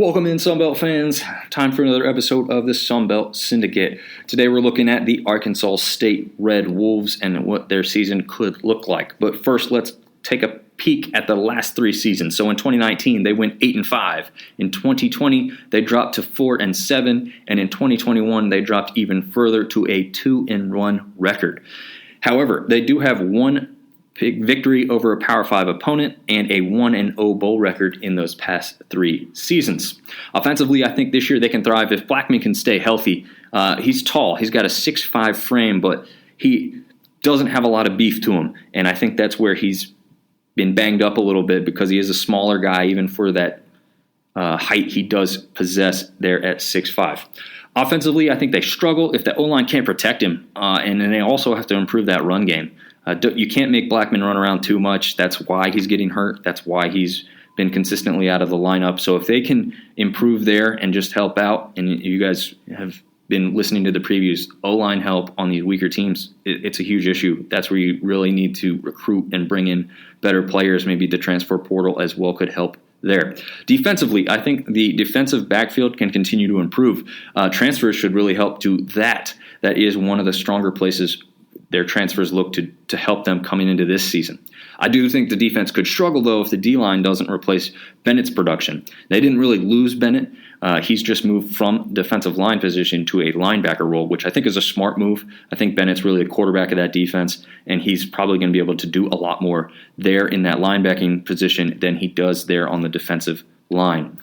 Welcome in, Sunbelt fans. Time for another episode of the Sunbelt Syndicate. Today we're looking at the Arkansas State Red Wolves and what their season could look like. But first, let's take a peek at the last three seasons. So in 2019, they went 8-5. In 2020, they dropped to 4-7. And in 2021, they dropped even further to a 2-1 record. However, they do have one big victory over a Power 5 opponent and a 1-0 bowl record in those past three seasons. Offensively, I think this year they can thrive if Blackman can stay healthy. He's tall. He's got a 6'5 frame, but he doesn't have a lot of beef to him. And I think that's where he's been banged up a little bit because he is a smaller guy, even for that height he does possess there at 6'5. Offensively, I think they struggle if the O-line can't protect him, and then they also have to improve that run game. You can't make Blackman run around too much. That's why he's getting hurt. That's why he's been consistently out of the lineup. So if they can improve there and just help out, and you guys have been listening to the previews, O-line help on these weaker teams, it's a huge issue. That's where you really need to recruit and bring in better players. Maybe the transfer portal as well could help there. Defensively, I think the defensive backfield can continue to improve. Transfers should really help do that. That is one of the stronger places their transfers look to help them coming into this season. I do think the defense could struggle, though, if the D-line doesn't replace Bennett's production. They didn't really lose Bennett. He's just moved from defensive line position to a linebacker role, which I think is a smart move. I think Bennett's really a quarterback of that defense, and he's probably going to be able to do a lot more there in that linebacking position than he does there on the defensive line.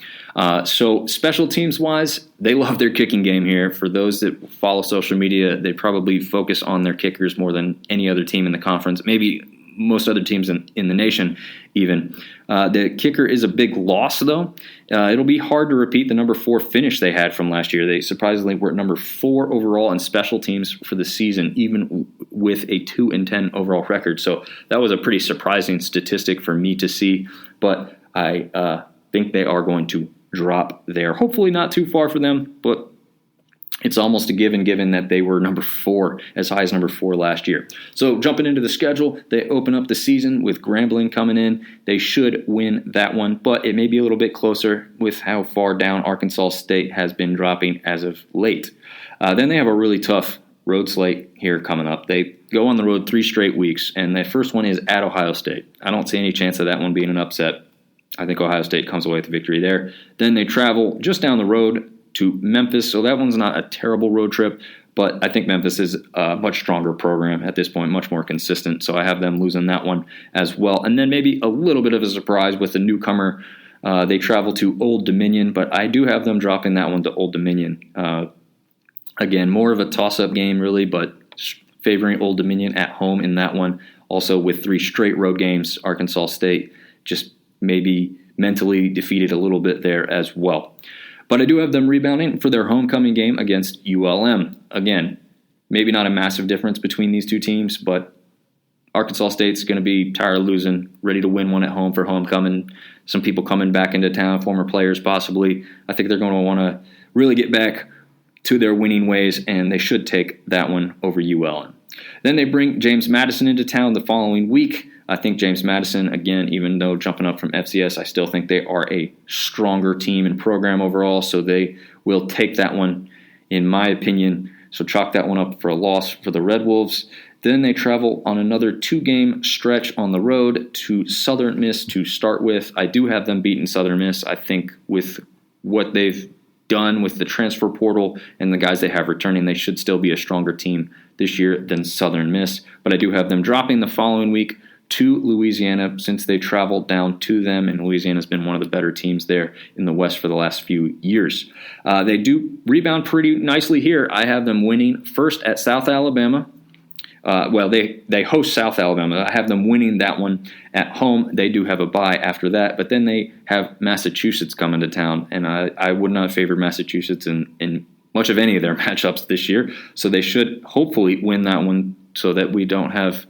So special teams-wise, they love their kicking game here. For those that follow social media, they probably focus on their kickers more than any other team in the conference, maybe most other teams in the nation even. The kicker is a big loss, though. It'll be hard to repeat the number 4 finish they had from last year. They surprisingly were at number 4 overall in special teams for the season, even with a 2-10 overall record. So that was a pretty surprising statistic for me to see, but I think they are going to drop there. Hopefully not too far for them, but it's almost a given that they were number 4, as high as number 4 last year. So jumping into the schedule, they open up the season with Grambling coming in. They should win that one, but it may be a little bit closer with how far down Arkansas State has been dropping as of late. Then they have a really tough road slate here coming up. They go on the road 3 straight weeks, and the first one is at Ohio State. I don't see any chance of that one being an upset. I think Ohio State comes away with the victory there. Then they travel just down the road to Memphis, so that one's not a terrible road trip, but I think Memphis is a much stronger program at this point, much more consistent, so I have them losing that one as well. And then maybe a little bit of a surprise with the newcomer. They travel to Old Dominion, but I do have them dropping that one to Old Dominion. Again, more of a toss-up game, really, but favoring Old Dominion at home in that one. Also, with 3 straight road games, Arkansas State just maybe mentally defeated a little bit there as well. But I do have them rebounding for their homecoming game against ULM. Again, maybe not a massive difference between these two teams, but Arkansas State's going to be tired of losing, ready to win one at home for homecoming. Some people coming back into town, former players possibly. I think they're going to want to really get back to their winning ways, and they should take that one over ULM. Then they bring James Madison into town the following week. I think James Madison, again, even though jumping up from FCS, I still think they are a stronger team and program overall, so they will take that one, in my opinion. So chalk that one up for a loss for the Red Wolves. Then they travel on another 2-game stretch on the road to Southern Miss to start with. I do have them beating Southern Miss. I think with what they've done with the transfer portal and the guys they have returning, they should still be a stronger team this year than Southern Miss. But I do have them dropping the following week to Louisiana since they traveled down to them, and Louisiana's been one of the better teams there in the West for the last few years. They do rebound pretty nicely here. I have them winning first at South Alabama. They host South Alabama. I have them winning that one at home. They do have a bye after that, but then they have Massachusetts coming to town, and I would not favor Massachusetts in much of any of their matchups this year, so they should hopefully win that one so that we don't have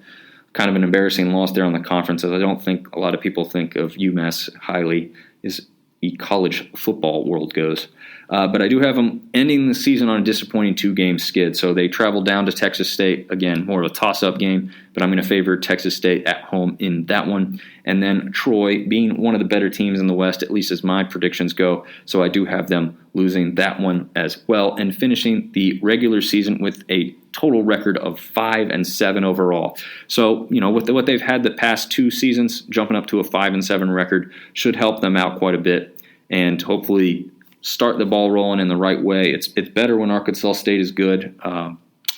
kind of an embarrassing loss there on the conference, as I don't think a lot of people think of UMass highly as the college football world goes. But I do have them ending the season on a disappointing 2-game skid. So they travel down to Texas State. Again, more of a toss-up game, but I'm going to favor Texas State at home in that one. And then Troy being one of the better teams in the West, at least as my predictions go. So I do have them losing that one as well and finishing the regular season with a total record of 5-7 overall. So, with what they've had the past 2 seasons, jumping up to a 5-7 record should help them out quite a bit and hopefully start the ball rolling in the right way. It's better when Arkansas State is good.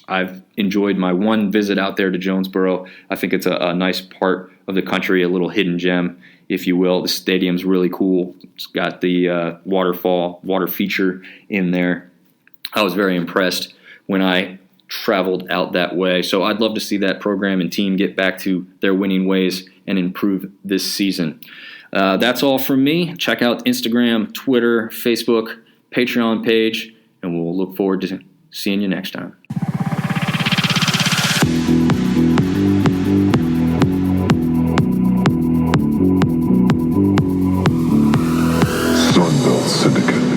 I've enjoyed my one visit out there to Jonesboro. I think it's a nice part of the country, a little hidden gem, if you will. The stadium's really cool. It's got the water feature in there. I was very impressed when I traveled out that way. So I'd love to see that program and team get back to their winning ways and improve this season. That's all from me. Check out Instagram, Twitter, Facebook, Patreon page, and we'll look forward to seeing you next time. Sunbelt Syndicate.